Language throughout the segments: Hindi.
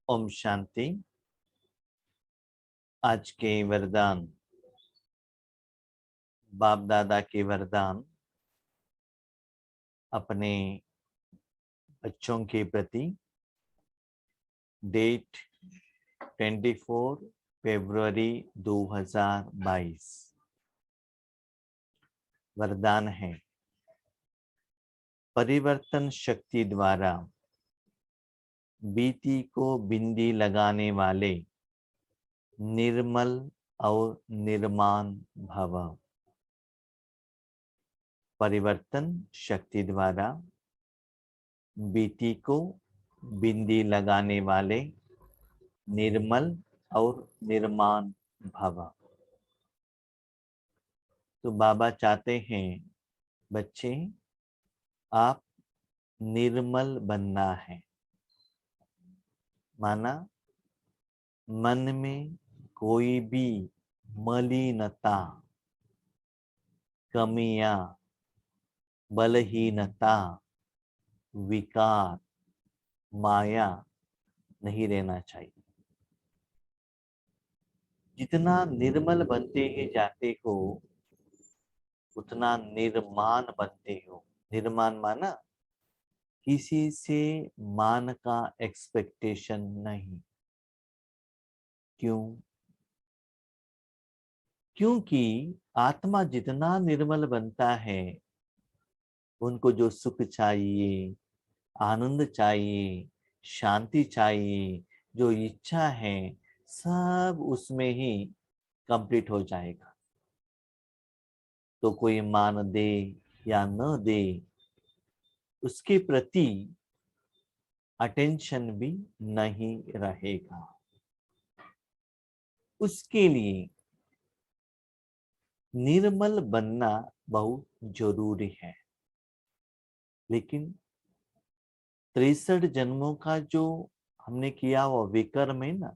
ओम शांति। आज के वरदान, बाप दादा के वरदान अपने बच्चों के प्रति। डेट 24 फरवरी 2022। वरदान है, परिवर्तन शक्ति द्वारा बीती को बिंदी लगाने वाले निर्मल और निर्माण भव। परिवर्तन शक्ति द्वारा बीती को बिंदी लगाने वाले निर्मल और निर्माण भव। तो बाबा चाहते हैं बच्चे, आप निर्मल बनना है। माना मन में कोई भी मलिनता, कमियां, बलहीनता, विकार, माया नहीं रहना चाहिए। जितना निर्मल बनते ही जाते हो उतना निर्माण बनते हो। निर्माण माना किसी से मान का एक्सपेक्टेशन नहीं। क्यों? क्योंकि आत्मा जितना निर्मल बनता है, उनको जो सुख चाहिए, आनंद चाहिए, शांति चाहिए, जो इच्छा है, सब उसमें ही कंप्लीट हो जाएगा। तो कोई मान दे या न दे, उसके प्रति अटेंशन भी नहीं रहेगा। उसके लिए निर्मल बनना बहुत जरूरी है। लेकिन 63 जन्मों का जो हमने किया वो विकर्म है ना,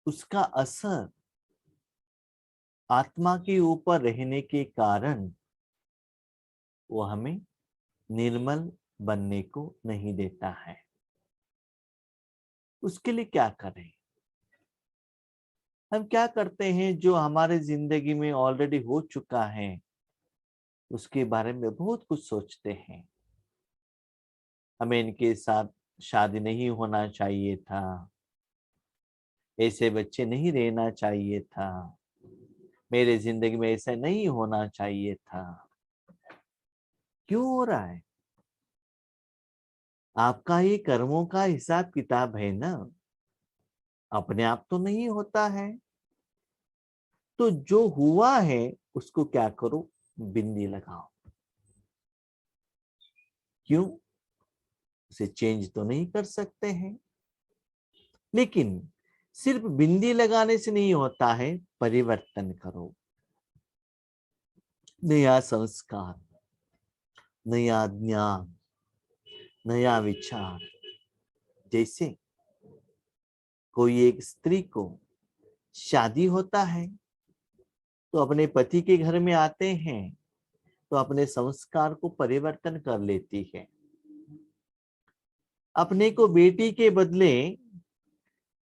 उसका असर आत्मा के ऊपर रहने के कारण वो हमें निर्मल बनने को नहीं देता है। उसके लिए क्या करें? हम क्या करते हैं जो हमारे जिंदगी में ऑलरेडी हो चुका है, उसके बारे में बहुत कुछ सोचते हैं। हमें इनके साथ शादी नहीं होना चाहिए था, ऐसे बच्चे नहीं रहना चाहिए था, मेरे जिंदगी में ऐसा नहीं होना चाहिए था। क्यों हो रहा है? आपका ये कर्मों का हिसाब किताब है ना, अपने आप तो नहीं होता है। तो जो हुआ है उसको क्या करो, बिंदी लगाओ। क्यों? उसे चेंज तो नहीं कर सकते हैं, लेकिन सिर्फ बिंदी लगाने से नहीं होता है, परिवर्तन करो। नया संस्कार, नया ज्ञान, नया विचार। जैसे कोई एक स्त्री को शादी होता है तो अपने पति के घर में आते हैं तो अपने संस्कार को परिवर्तन कर लेती है। अपने को बेटी के बदले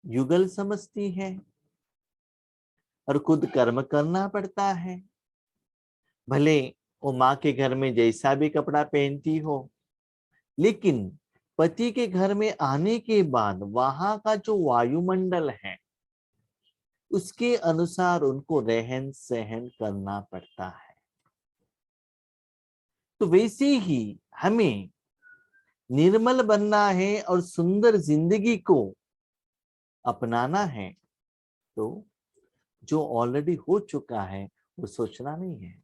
युगल समझती है और खुद कर्म करना पड़ता है। भले वो माँ के घर में जैसा भी कपड़ा पहनती हो, लेकिन पति के घर में आने के बाद वहां का जो वायुमंडल है उसके अनुसार उनको रहन सहन करना पड़ता है। तो वैसे ही हमें निर्मल बनना है और सुंदर जिंदगी को अपनाना है। तो जो ऑलरेडी हो चुका है वो सोचना नहीं है।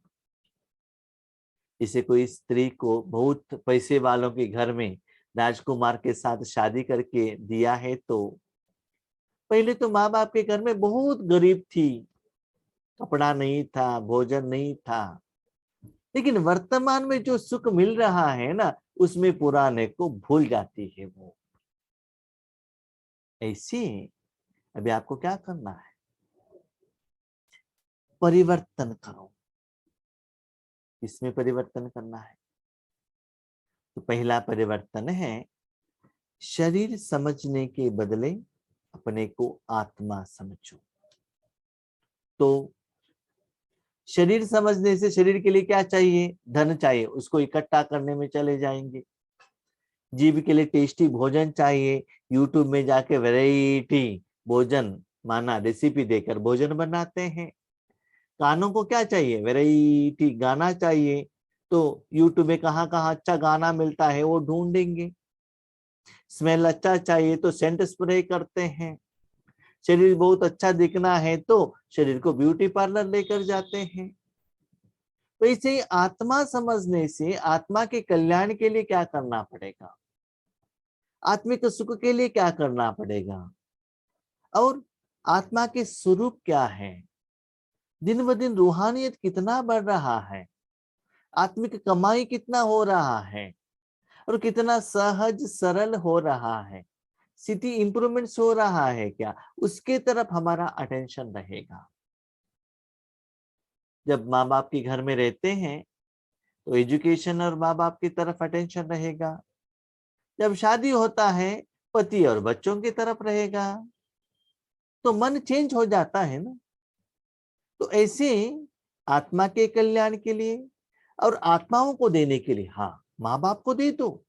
इसे कोई स्त्री को बहुत पैसे वालों के घर में राजकुमार के साथ शादी करके दिया है, तो पहले तो माँ बाप के घर में बहुत गरीब थी, कपड़ा नहीं था, भोजन नहीं था, लेकिन वर्तमान में जो सुख मिल रहा है ना, उसमें पुराने को भूल जाती है वो। ऐसे अभी आपको क्या करना है? परिवर्तन करो। इसमें परिवर्तन करना है। तो पहला परिवर्तन है शरीर समझने के बदले अपने को आत्मा समझो। तो शरीर समझने से शरीर के लिए क्या चाहिए? धन चाहिए, उसको इकट्ठा करने में चले जाएंगे। जीभ के लिए टेस्टी भोजन चाहिए, यूट्यूब में जाके वैरायटी भोजन माना रेसिपी देकर भोजन बनाते हैं। कानों को क्या चाहिए? वैरायटी गाना चाहिए, तो यूट्यूब में कहाँ कहाँ अच्छा गाना मिलता है वो ढूंढेंगे। स्मेल अच्छा चाहिए तो सेंट स्प्रे करते हैं। शरीर बहुत अच्छा दिखना है तो शरीर को ब्यूटी पार्लर लेकर जाते हैं। वैसे ही आत्मा समझने से आत्मा के कल्याण के लिए क्या करना पड़ेगा, आत्मिक सुख के लिए क्या करना पड़ेगा, और आत्मा के स्वरूप क्या है, दिन ब दिन रूहानियत कितना बढ़ रहा है, आत्मिक कमाई कितना हो रहा है, और कितना सहज सरल हो रहा है, सिटी इंप्रूवमेंट्स हो रहा है क्या, उसके तरफ हमारा अटेंशन रहेगा। जब माँ बाप के घर में रहते हैं तो एजुकेशन और माँ बाप की तरफ अटेंशन रहेगा। जब शादी होता है पति और बच्चों की तरफ रहेगा। तो मन चेंज हो जाता है ना। तो ऐसे आत्मा के कल्याण के लिए और आत्माओं को देने के लिए, हाँ, माँ बाप को दे दो,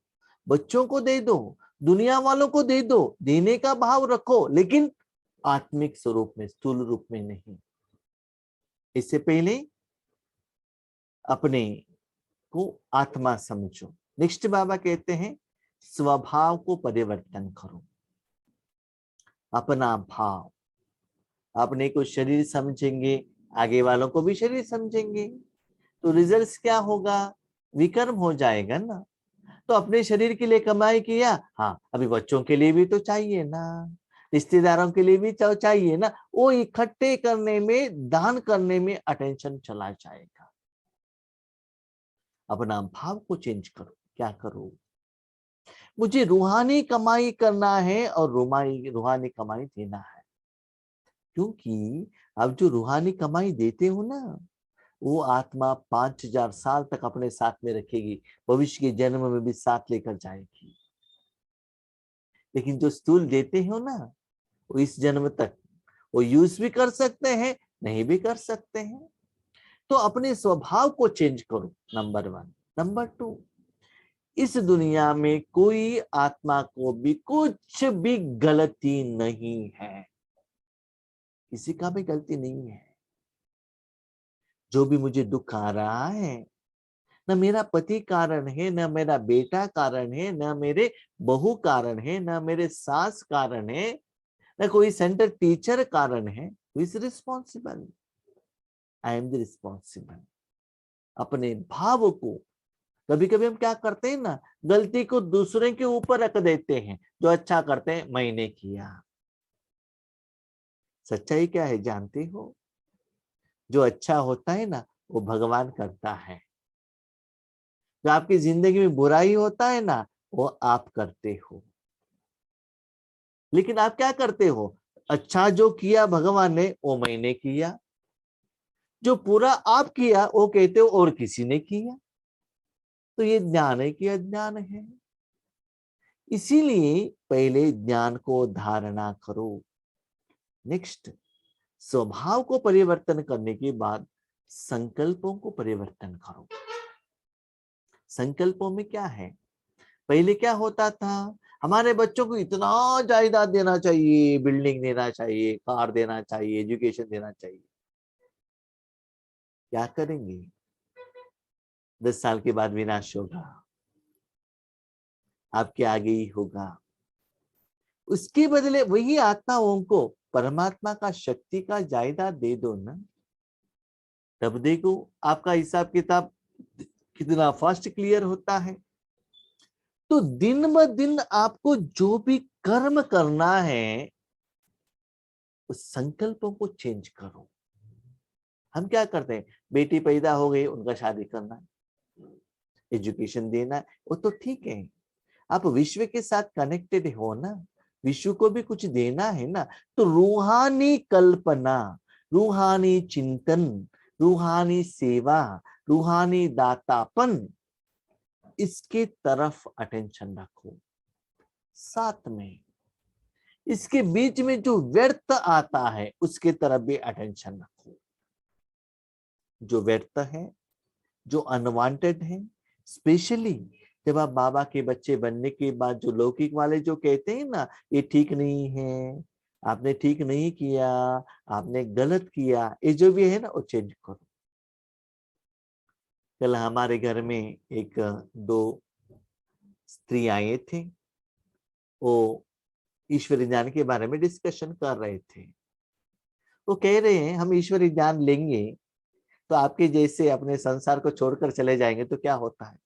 बच्चों को दे दो, दुनिया वालों को दे दो, देने का भाव रखो, लेकिन आत्मिक स्वरूप में, स्थूल रूप में नहीं। इससे पहले अपने को आत्मा समझो। नेक्स्ट बाबा कहते हैं स्वभाव को परिवर्तन करो। अपना भाव, अपने को शरीर समझेंगे, आगे वालों को भी शरीर समझेंगे, तो रिजल्ट क्या होगा? विकर्म हो जाएगा ना। तो अपने शरीर के लिए कमाई किया, हाँ, अभी बच्चों के लिए भी तो चाहिए ना, रिश्तेदारों के लिए भी तो चाहिए ना, वो इकट्ठे करने में, दान करने में अटेंशन चला जाएगा। अपना भाव को चेंज करो। क्या करो? मुझे रूहानी कमाई करना है और रूहानी कमाई देना है। क्योंकि अब जो रूहानी कमाई देते हो ना, वो आत्मा 5000 साल तक अपने साथ में रखेगी, भविष्य के जन्म में भी साथ लेकर जाएगी। लेकिन जो स्थूल देते हो ना, वो इस जन्म तक वो यूज भी कर सकते हैं, नहीं भी कर सकते हैं। तो अपने स्वभाव को चेंज करो, नंबर 1। नंबर 2, इस दुनिया में कोई आत्मा को भी कुछ भी गलती नहीं है, किसी का भी गलती नहीं है। जो भी मुझे दुख आ रहा है, न मेरा पति कारण है, न मेरा बेटा कारण है, न मेरे बहू कारण है, न मेरे सास कारण है, न कोई सेंटर टीचर कारण है। Who is responsible? I am the responsible. अपने भाव को, कभी कभी हम क्या करते हैं ना, गलती को दूसरे के ऊपर रख देते हैं। जो अच्छा करते हैं, मैंने किया। सच्चाई क्या है जानते हो? जो अच्छा होता है ना, वो भगवान करता है। जो आपकी जिंदगी में बुराई होता है ना, वो आप करते हो। लेकिन आप क्या करते हो? अच्छा जो किया भगवान ने, वो मैंने किया। जो पूरा आप किया, वो कहते हो और किसी ने किया। तो ये ज्ञान है कि अज्ञान है? इसीलिए पहले ज्ञान को धारणा करो। नेक्स्ट, स्वभाव को परिवर्तन करने के बाद संकल्पों को परिवर्तन करो। संकल्पों में क्या है? पहले क्या होता था? हमारे बच्चों को इतना जायदाद देना चाहिए, बिल्डिंग देना चाहिए, कार देना चाहिए, एजुकेशन देना चाहिए। क्या करेंगे? 10 साल के बाद विनाश होगा, आपके आगे ही होगा। उसके बदले वही आत्माओं को परमात्मा का, शक्ति का जायदाद दे दो ना। तब देखो आपका हिसाब किताब कितना फास्ट क्लियर होता है। तो दिन ब दिन आपको जो भी कर्म करना है, उस संकल्पों को चेंज करो। हम क्या करते हैं? बेटी पैदा हो गई, उनका शादी करना है, एजुकेशन देना है, वो तो ठीक है। आप विश्व के साथ कनेक्टेड हो ना, विश्व को भी कुछ देना है ना। तो रूहानी कल्पना, रूहानी चिंतन, रूहानी सेवा, रूहानी दातापन, इसके तरफ अटेंशन रखो। साथ में। इसके बीच में जो व्यर्थ आता है उसके तरफ भी अटेंशन रखो। जो व्यर्थ है, जो अनवांटेड है, स्पेशली जब आप बाबा के बच्चे बनने के बाद जो लौकिक वाले जो कहते हैं ना, ये ठीक नहीं है, आपने ठीक नहीं किया, आपने गलत किया, ये जो भी है ना वो चेंज करो। कल हमारे घर में एक दो स्त्री आए थे, वो ईश्वरी ज्ञान के बारे में डिस्कशन कर रहे थे। वो कह रहे हैं हम ईश्वरी ज्ञान लेंगे तो आपके जैसे अपने संसार को छोड़कर चले जाएंगे तो क्या होता है।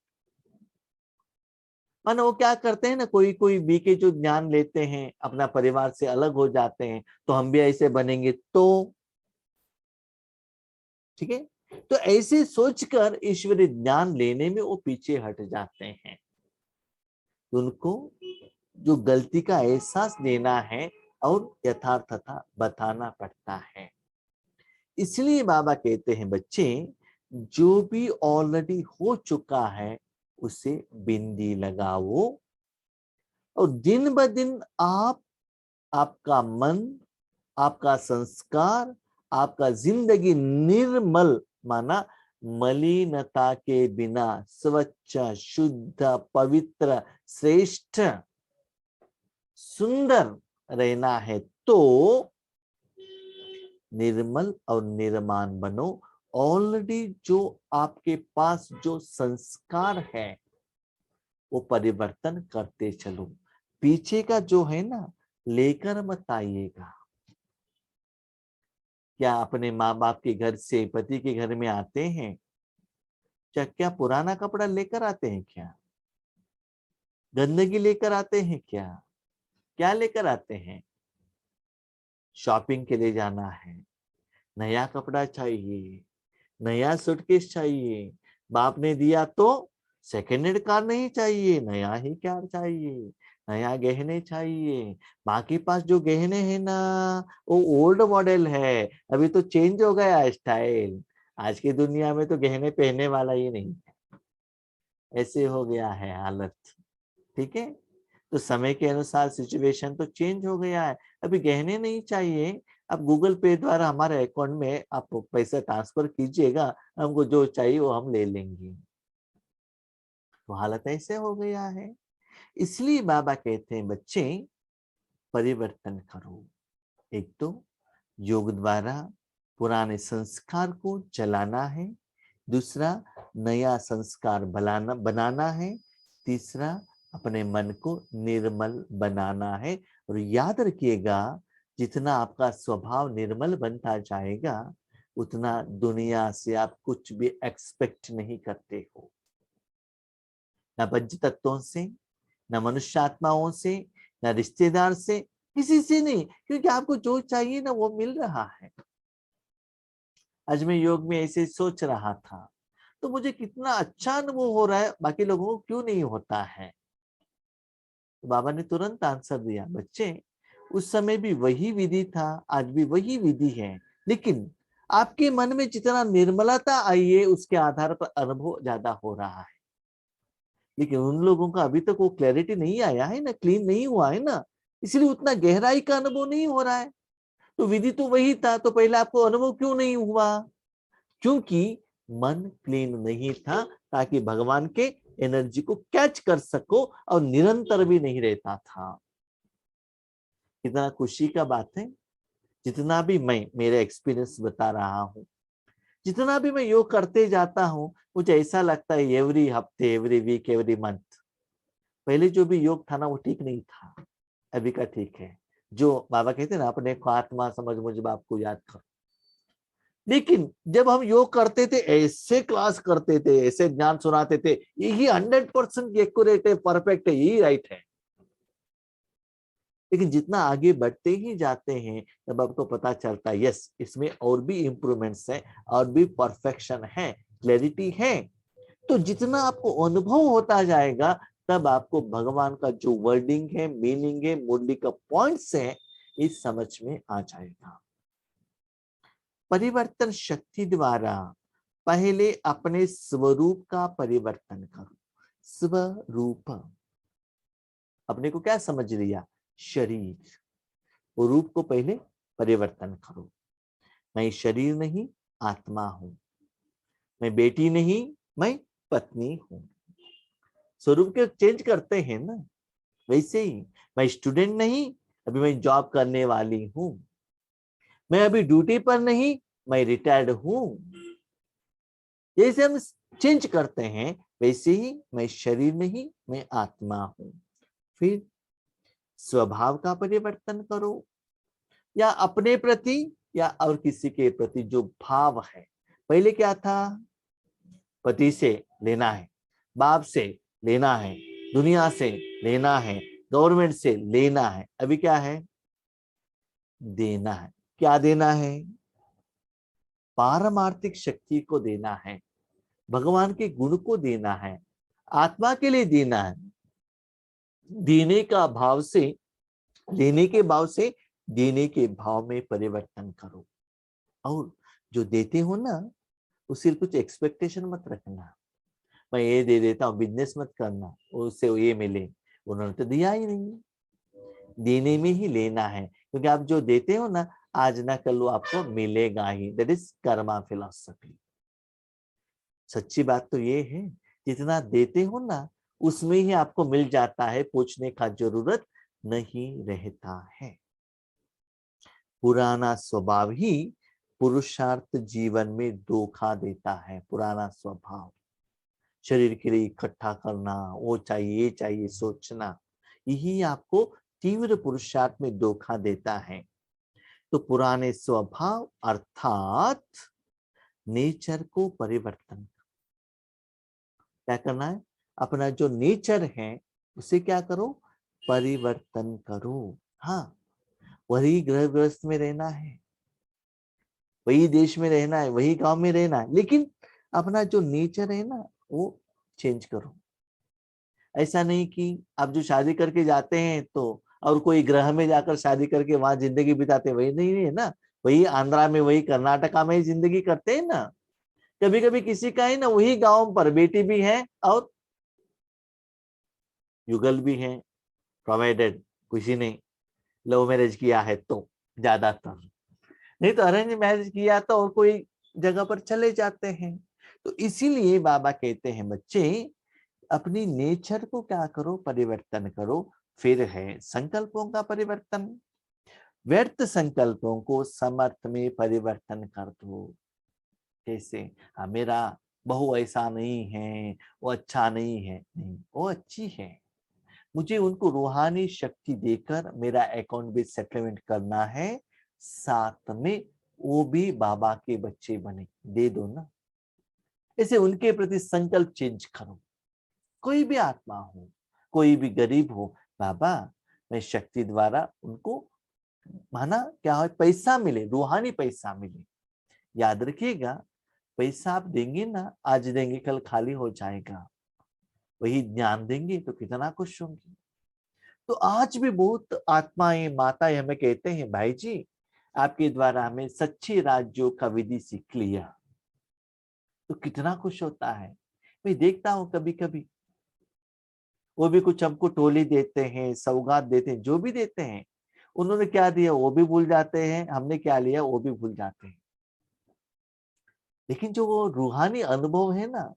मानो वो क्या करते हैं ना, कोई कोई बीके जो ज्ञान लेते हैं अपना परिवार से अलग हो जाते हैं, तो हम भी ऐसे बनेंगे तो ठीक है। तो ऐसे सोचकर ईश्वरी ज्ञान लेने में वो पीछे हट जाते हैं। उनको जो गलती का एहसास देना है और यथार्थता बताना पड़ता है। इसलिए बाबा कहते हैं बच्चे, जो भी ऑलरेडी हो चुका है उसे बिंदी लगाओ, और दिन ब दिन आपका मन, आपका संस्कार, आपका जिंदगी निर्मल, माना मलिनता के बिना स्वच्छ, शुद्ध, पवित्र, श्रेष्ठ, सुंदर रहना है तो निर्मल और निर्माण बनो। ऑलरेडी जो आपके पास जो संस्कार है वो परिवर्तन करते चलो। पीछे का जो है ना लेकर मत आइएगा। क्या अपने माँ बाप के घर से पति के घर में आते हैं, क्या पुराना कपड़ा लेकर आते हैं? क्या गंदगी लेकर आते हैं? क्या लेकर आते हैं? शॉपिंग के लिए जाना है, नया कपड़ा चाहिए, नया सूटकेस चाहिए। बाप ने दिया तो सेकेंड हैंड कार नहीं चाहिए, नया ही कार चाहिए, नया गहने चाहिए। माँ के पास जो गहने हैं ना वो ओल्ड मॉडल है, अभी तो चेंज हो गया स्टाइल। आज की दुनिया में तो गहने पहनने वाला ही नहीं है, ऐसे हो गया है हालत। ठीक है, तो समय के अनुसार सिचुएशन तो चेंज हो गया है। अभी गहने नहीं चाहिए, आप गूगल पे द्वारा हमारे अकाउंट में आप पैसा ट्रांसफर कीजिएगा, हमको जो चाहिए वो हम ले लेंगे। तो हालत ऐसे हो गया है। इसलिए बाबा कहते हैं बच्चे परिवर्तन करो। एक तो योग द्वारा पुराने संस्कार को जलाना है, दूसरा नया संस्कार बनाना है, तीसरा अपने मन को निर्मल बनाना है। और याद रखिएगा, जितना आपका स्वभाव निर्मल बनता जाएगा उतना दुनिया से आप कुछ भी एक्सपेक्ट नहीं करते हो, न पंच तत्वों से, न मनुष्य आत्माओं से, न रिश्तेदार से, किसी से नहीं, क्योंकि आपको जो चाहिए ना वो मिल रहा है। आज मैं योग में ऐसे सोच रहा था तो मुझे कितना अच्छा अनुभव हो रहा है, बाकी लोगों को क्यों नहीं होता है। तो बाबा ने तुरंत आंसर दिया, बच्चे उस समय भी वही विधि था, आज भी वही विधि है, लेकिन आपके मन में जितना निर्मलता आई है उसके आधार पर अनुभव ज्यादा हो रहा है। लेकिन उन लोगों का अभी तक वो क्लैरिटी नहीं आया है ना, क्लीन नहीं हुआ है ना, इसलिए उतना गहराई का अनुभव नहीं हो रहा है। तो विधि तो वही था, तो पहले आपको अनुभव क्यों नहीं हुआ? क्योंकि मन क्लीन नहीं था, ताकि भगवान के एनर्जी को कैच कर सको, और निरंतर भी नहीं रहता था। कितना खुशी का बात है। जितना भी मैं मेरे एक्सपीरियंस बता रहा हूँ, जितना भी मैं योग करते जाता हूँ, मुझे ऐसा लगता है एवरी हफ्ते, एवरी वीक, एवरी मंथ, पहले जो भी योग था ना वो ठीक नहीं था, अभी का ठीक है। जो बाबा कहते हैं ना, अपने को आत्मा समझ मुझ बाप को याद करो। लेकिन जब हम योग करते थे, ऐसे क्लास करते थे, ऐसे ज्ञान सुनाते थे, यही 100% एक्यूरेट है, परफेक्ट है, यही राइट है। लेकिन जितना आगे बढ़ते ही जाते हैं तब आपको पता चलता है यस, इसमें और भी इंप्रूवमेंट्स है, और भी परफेक्शन है, क्लैरिटी है। तो जितना आपको अनुभव होता जाएगा तब आपको भगवान का जो वर्डिंग है, मीनिंग है, मुरली का पॉइंट्स है, इस समझ में आ जाएगा। परिवर्तन शक्ति द्वारा पहले अपने स्वरूप का परिवर्तन करो। स्वरूप, अपने को क्या समझ लिया? शरीर। वो रूप को पहले परिवर्तन करो। मैं शरीर नहीं, आत्मा हूं। मैं बेटी नहीं, मैं पत्नी हूं। स्वरूप के चेंज करते हैं ना, वैसे ही मैं स्टूडेंट नहीं, अभी मैं जॉब करने वाली हूं। मैं अभी ड्यूटी पर नहीं, मैं रिटायर्ड हूं। जैसे हम चेंज करते हैं वैसे ही मैं शरीर नहीं, मैं आत्मा हूं। फिर स्वभाव का परिवर्तन करो, या अपने प्रति या और किसी के प्रति जो भाव है। पहले क्या था? पति से लेना है, बाप से लेना है, दुनिया से लेना है, गवर्नमेंट से लेना है। अभी क्या है? देना है। क्या देना है? पारमार्थिक शक्ति को देना है, भगवान के गुण को देना है, आत्मा के लिए देना है। देने का भाव से, लेने के भाव से देने के भाव में परिवर्तन करो। और जो देते हो ना, उससे कुछ एक्सपेक्टेशन मत रखना, मैं ये दे देता हूँ, बिजनेस मत करना, उससे ये मिले। उन्होंने तो दिया ही नहीं। देने में ही लेना है, क्योंकि आप जो देते हो ना, आज ना कल वो आपको मिलेगा ही। That is karma philosophy. सच्ची बात तो ये है, जितना देते हो ना, उसमें ही आपको मिल जाता है, पूछने का जरूरत नहीं रहता है। पुराना स्वभाव ही पुरुषार्थ जीवन में धोखा देता है। पुराना स्वभाव, शरीर के लिए इकट्ठा करना, वो चाहिए ये चाहिए सोचना, यही आपको तीव्र पुरुषार्थ में धोखा देता है। तो पुराने स्वभाव अर्थात नेचर को परिवर्तन, क्या करना है? अपना जो नेचर है उसे क्या करो? परिवर्तन करो। हाँ, वही ग्रह ग्रस्त में रहना है, वही देश में रहना है, वही गांव में रहना है, लेकिन अपना जो नेचर है ना, वो चेंज करो। ऐसा नहीं कि आप जो शादी करके जाते हैं तो और कोई ग्रह में जाकर शादी करके वहां जिंदगी बिताते, वही नहीं है ना। वही आंध्रा में, वही कर्नाटका में ही जिंदगी करते हैं ना। कभी कभी किसी का है ना, वही गांव पर बेटी भी है और युगल भी है, प्रोवाइडेड किसी ने लव मैरिज किया है तो, ज्यादातर। नहीं तो अरेंज मैरिज किया तो और कोई जगह पर चले जाते हैं। तो इसीलिए बाबा कहते हैं, बच्चे अपनी नेचर को क्या करो? परिवर्तन करो। फिर है संकल्पों का परिवर्तन। व्यर्थ संकल्पों को समर्थ में परिवर्तन कर दो। कैसे? हाँ, मेरा बहू ऐसा नहीं है, वो अच्छा नहीं है। नहीं, वो अच्छी है, मुझे उनको रूहानी शक्ति देकर मेरा अकाउंट भी सेटलमेंट करना है, साथ में वो भी बाबा के बच्चे बने, दे दो ना। ऐसे उनके प्रति संकल्प चेंज करो। कोई भी आत्मा हो, कोई भी गरीब हो, बाबा मैं शक्ति द्वारा उनको, माना क्या हो, पैसा मिले, रूहानी पैसा मिले। याद रखिएगा, पैसा आप देंगे ना, आज देंगे कल खाली हो जाएगा। वही ज्ञान देंगे तो कितना खुश होंगे। तो आज भी बहुत आत्माएं, माताएं हमें कहते हैं, भाई जी आपके द्वारा हमें सच्ची राजयोग का विधि सीख लिया। तो कितना खुश होता है। मैं देखता हूं कभी कभी वो भी कुछ हमको टोली देते हैं, सौगात देते हैं, जो भी देते हैं, उन्होंने क्या दिया वो भी भूल जाते हैं, हमने क्या लिया वो भी भूल जाते हैं। लेकिन जो वो रूहानी अनुभव है ना,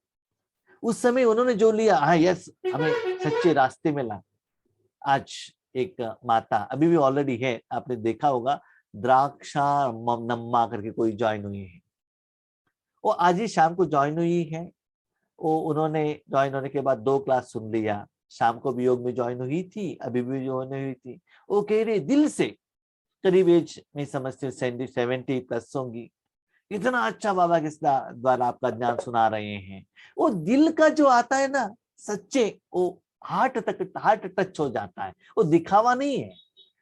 उस समय उन्होंने जो लिया, हाँ यस, हमें सच्चे रास्ते में ला। आज एक माता अभी भी ऑलरेडी है, आपने देखा होगा, द्राक्षा नम्मा करके कोई ज्वाइन हुई है। वो आज ही शाम को ज्वाइन हुई है। वो उन्होंने ज्वाइन होने के बाद 2 क्लास सुन लिया। शाम को भी योग में ज्वाइन हुई थी, अभी भी ज्वाइन हुई थी। वो कह रही दिल से, करीब एज में समझते हो 70+ होंगी, इतना अच्छा बाबा किस द्वारा आपका ज्ञान सुना रहे हैं। वो दिल का जो आता है ना, सच्चे, वो हार्ट टच हो जाता है। वो दिखावा नहीं है,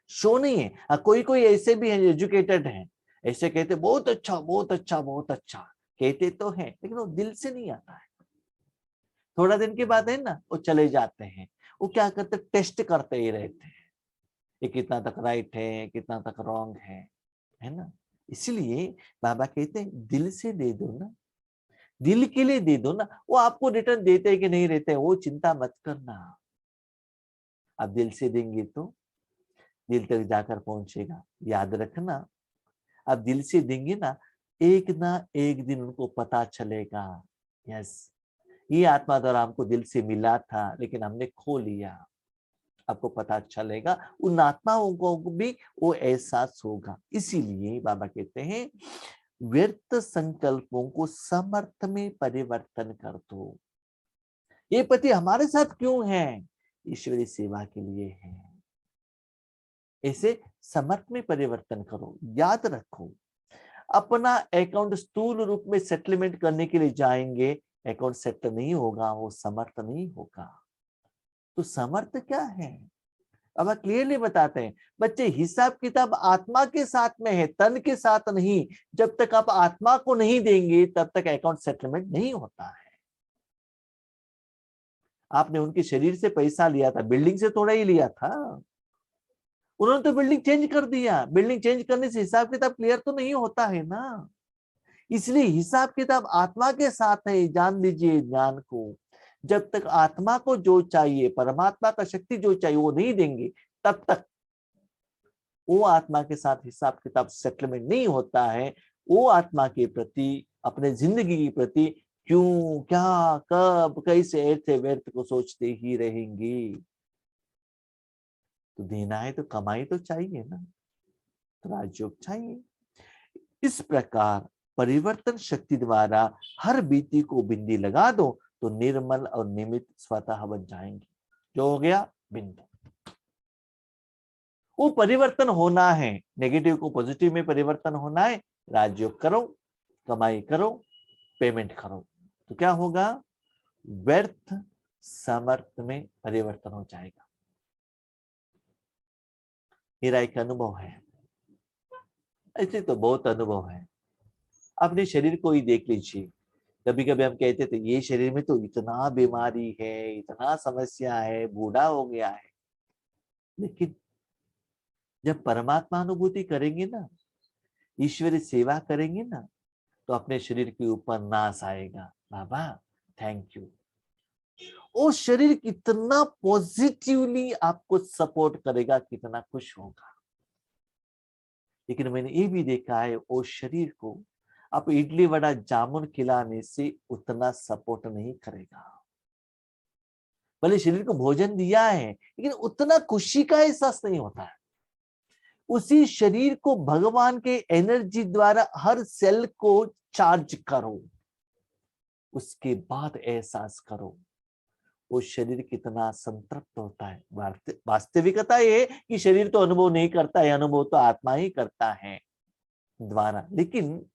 शो नहीं है। कोई कोई ऐसे भी है एजुकेटेड हैं, ऐसे कहते बहुत अच्छा बहुत अच्छा बहुत अच्छा, कहते तो हैं, लेकिन वो दिल से नहीं आता है। थोड़ा दिन के बाद है ना, वो चले जाते हैं। वो क्या करते, टेस्ट करते ही रहते हैं, ये कितना तक राइट है, कितना तक रॉन्ग है ना। इसलिए बाबा कहते हैं दिल से दे दो ना, दिल के लिए दे दो ना। वो आपको रिटर्न देते हैं कि नहीं रहते, वो चिंता मत करना। आप दिल से देंगे तो दिल तक जाकर पहुंचेगा। याद रखना, आप दिल से देंगे ना एक दिन उनको पता चलेगा, यस ये आत्मा द्वारा हमको दिल से मिला था लेकिन हमने खो लिया। आपको पता चलेगा, उन आत्माओं को भी वो एहसास होगा। इसीलिए बाबा कहते हैं व्यर्थ संकल्पों को समर्थ में परिवर्तन कर दो। ये पति हमारे साथ क्यों है? ईश्वरी सेवा के लिए है। इसे समर्थ में परिवर्तन करो। याद रखो, अपना अकाउंट स्थूल रूप में सेटलमेंट करने के लिए जाएंगे, अकाउंट सेटल नहीं होगा, वो समर्थ नहीं होगा। तो समर्थ क्या है? अब क्लियरली बताते हैं बच्चे, हिसाब किताब आत्मा के साथ में है, तन के साथ नहीं। जब तक आप आत्मा को नहीं देंगे तब तक अकाउंट सेटलमेंट नहीं होता है। आपने उनके शरीर से पैसा लिया था, बिल्डिंग से थोड़ा ही लिया था। उन्होंने तो बिल्डिंग चेंज कर दिया। बिल्डिंग चेंज करने से हिसाब किताब क्लियर तो नहीं होता है ना। इसलिए हिसाब किताब आत्मा के साथ है, जान लीजिए ज्ञान को। जब तक आत्मा को जो चाहिए, परमात्मा का शक्ति जो चाहिए वो नहीं देंगे, तब तक वो आत्मा के साथ हिसाब किताब सेटलमेंट नहीं होता है। वो आत्मा के प्रति, अपने जिंदगी के प्रति क्यों, क्या, कब, कैसे, ऐसे व्यर्थ को सोचते ही रहेंगे। तो देना है तो कमाई तो चाहिए ना, तो राजयोग चाहिए। इस प्रकार परिवर्तन शक्ति द्वारा हर बीती को बिंदी लगा दो तो निर्मल और निमित स्वतः बन जाएंगे। जो हो गया बिंदु। वो परिवर्तन होना है, नेगेटिव को पॉजिटिव में परिवर्तन होना है। राजयोग करो, कमाई करो, पेमेंट करो, तो क्या होगा? व्यर्थ समर्थ में परिवर्तन हो जाएगा। मेरा एक अनुभव है, ऐसे तो बहुत अनुभव है। अपने शरीर को ही देख लीजिए। कभी कभी हम कहते थे ये शरीर में तो इतना बीमारी है, इतना समस्या है, बूढ़ा हो गया है। लेकिन जब परमात्मा अनुभूति करेंगे ना, ईश्वरी सेवा करेंगे ना, तो अपने शरीर के ऊपर नाश आएगा। बाबा थैंक यू। वो शरीर कितना पॉजिटिवली आपको सपोर्ट करेगा, कितना खुश होगा। लेकिन मैंने ये भी देखा है, वो शरीर को आप इडली वड़ा जामुन खिलाने से उतना सपोर्ट नहीं करेगा। भले शरीर को भोजन दिया है लेकिन उतना खुशी का एहसास नहीं होता है। उसी शरीर को भगवान के एनर्जी द्वारा हर सेल को चार्ज करो, उसके बाद एहसास करो वो शरीर कितना संतृप्त होता है। वास्तविकता ये कि शरीर तो अनुभव नहीं करता है, अनुभव तो आत्मा ही करता है द्वारा। लेकिन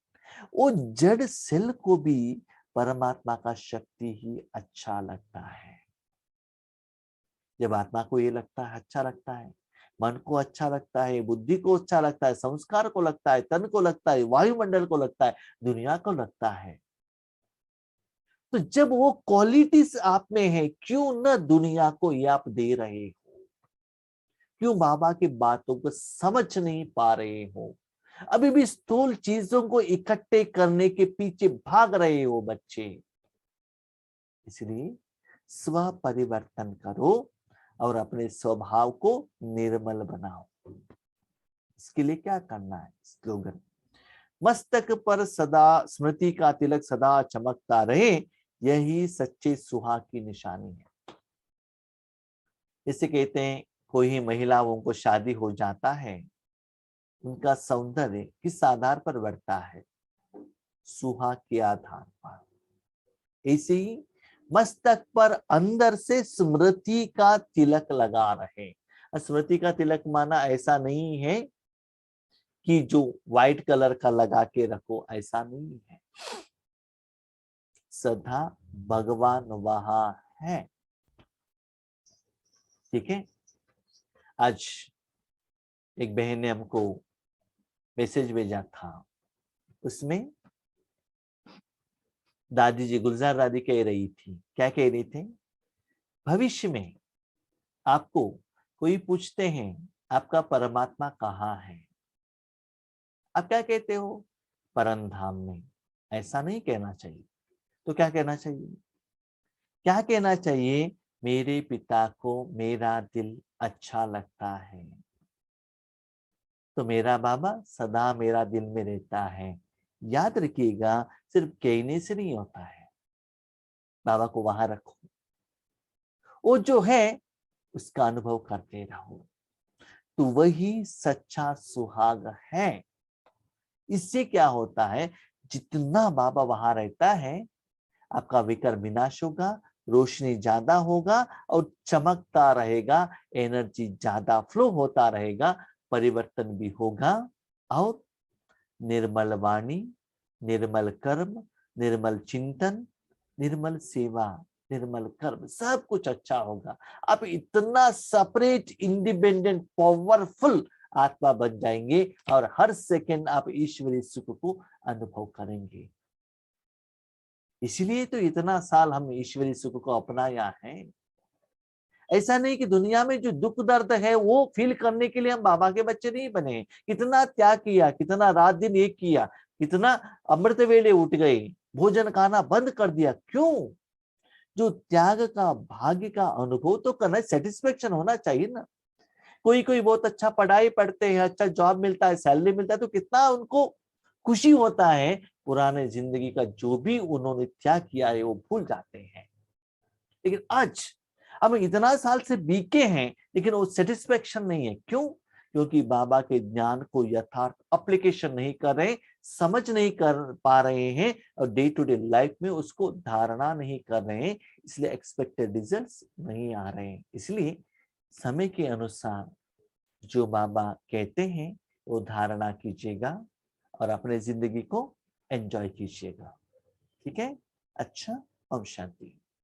वो जड़ सेल को भी परमात्मा का शक्ति ही अच्छा लगता है। जब आत्मा को ये लगता है, अच्छा लगता है, मन को अच्छा लगता है, बुद्धि को अच्छा लगता है, संस्कार को लगता है, तन को लगता है, वायुमंडल को लगता है, दुनिया को लगता है। तो जब वो क्वालिटीज आप में है, क्यों न दुनिया को ये आप दे रहे हो? क्यों बाबा की बातों को समझ नहीं पा रहे हो? अभी भी स्थूल चीजों को इकट्ठे करने के पीछे भाग रहे हो बच्चे। इसलिए स्व परिवर्तन करो और अपने स्वभाव को निर्मल बनाओ। इसके लिए क्या करना है? स्लोगन, मस्तक पर सदा स्मृति का तिलक सदा चमकता रहे, यही सच्चे सुहाग की निशानी है। इसे कहते हैं, कोई महिलाओं को शादी हो जाता है, उनका सौंदर्य किस आधार पर बढ़ता है? सुहाग के आधार पर। ऐसे ही मस्तक पर अंदर से स्मृति का तिलक लगा रहे। स्मृति का तिलक माना ऐसा नहीं है कि जो व्हाइट कलर का लगा के रखो, ऐसा नहीं है। सदा भगवान वहां है। ठीक है। आज एक बहन ने हमको मैसेज भेजा था, उसमें दादी जी, गुलजार दादी कह रही थी, क्या कह रही थी? भविष्य में आपको कोई पूछते हैं आपका परमात्मा कहाँ है, आप क्या कहते हो? परम धाम में। ऐसा नहीं कहना चाहिए। तो क्या कहना चाहिए? क्या कहना चाहिए? मेरे पिता को मेरा दिल अच्छा लगता है, तो मेरा बाबा सदा मेरा दिल में रहता है। याद रखिएगा, सिर्फ कहने से नहीं होता है, बाबा को वहां रखो, वो जो है उसका अनुभव करते रहो, तो वही सच्चा सुहाग है। इससे क्या होता है, जितना बाबा वहां रहता है, आपका विकर विनाश होगा, रोशनी ज्यादा होगा और चमकता रहेगा, एनर्जी ज्यादा फ्लो होता रहेगा, परिवर्तन भी होगा। और निर्मल वाणी, निर्मल कर्म, निर्मल चिंतन, निर्मल सेवा, निर्मल कर्म, सब कुछ अच्छा होगा। आप इतना सेपरेट, इंडिपेंडेंट, पावरफुल आत्मा बन जाएंगे और हर सेकंड आप ईश्वरीय सुख को अनुभव करेंगे। इसलिए तो इतना साल हम ईश्वरीय सुख को अपनाया है। ऐसा नहीं कि दुनिया में जो दुख दर्द है वो फील करने के लिए हम बाबा के बच्चे नहीं बने। कितना त्याग किया, कितना रात दिन एक किया, कितना अमृत वेले उठ गए, भोजन खाना बंद कर दिया, क्यों? जो त्याग का, भाग्य का अनुभव तो करना, सेटिस्फेक्शन होना चाहिए ना। कोई कोई बहुत अच्छा पढ़ाई पढ़ते हैं, अच्छा जॉब मिलता है, सैलरी मिलता है, तो कितना उनको खुशी होता है। पुराने जिंदगी का जो भी उन्होंने त्याग किया है वो भूल जाते हैं। लेकिन आज हम इतना साल से बीके हैं, लेकिन वो सेटिस्फेक्शन नहीं है। क्यों? क्योंकि बाबा के ज्ञान को यथार्थ एप्लीकेशन नहीं कर रहे, समझ नहीं कर पा रहे हैं और डे टू डे लाइफ में उसको धारणा नहीं कर रहे हैं, इसलिए एक्सपेक्टेड रिजल्ट्स नहीं आ रहे हैं। इसलिए समय के अनुसार जो बाबा कहते हैं वो धारणा कीजिएगा और अपने जिंदगी को एंजॉय कीजिएगा। ठीक है? अच्छा, ओम शांति।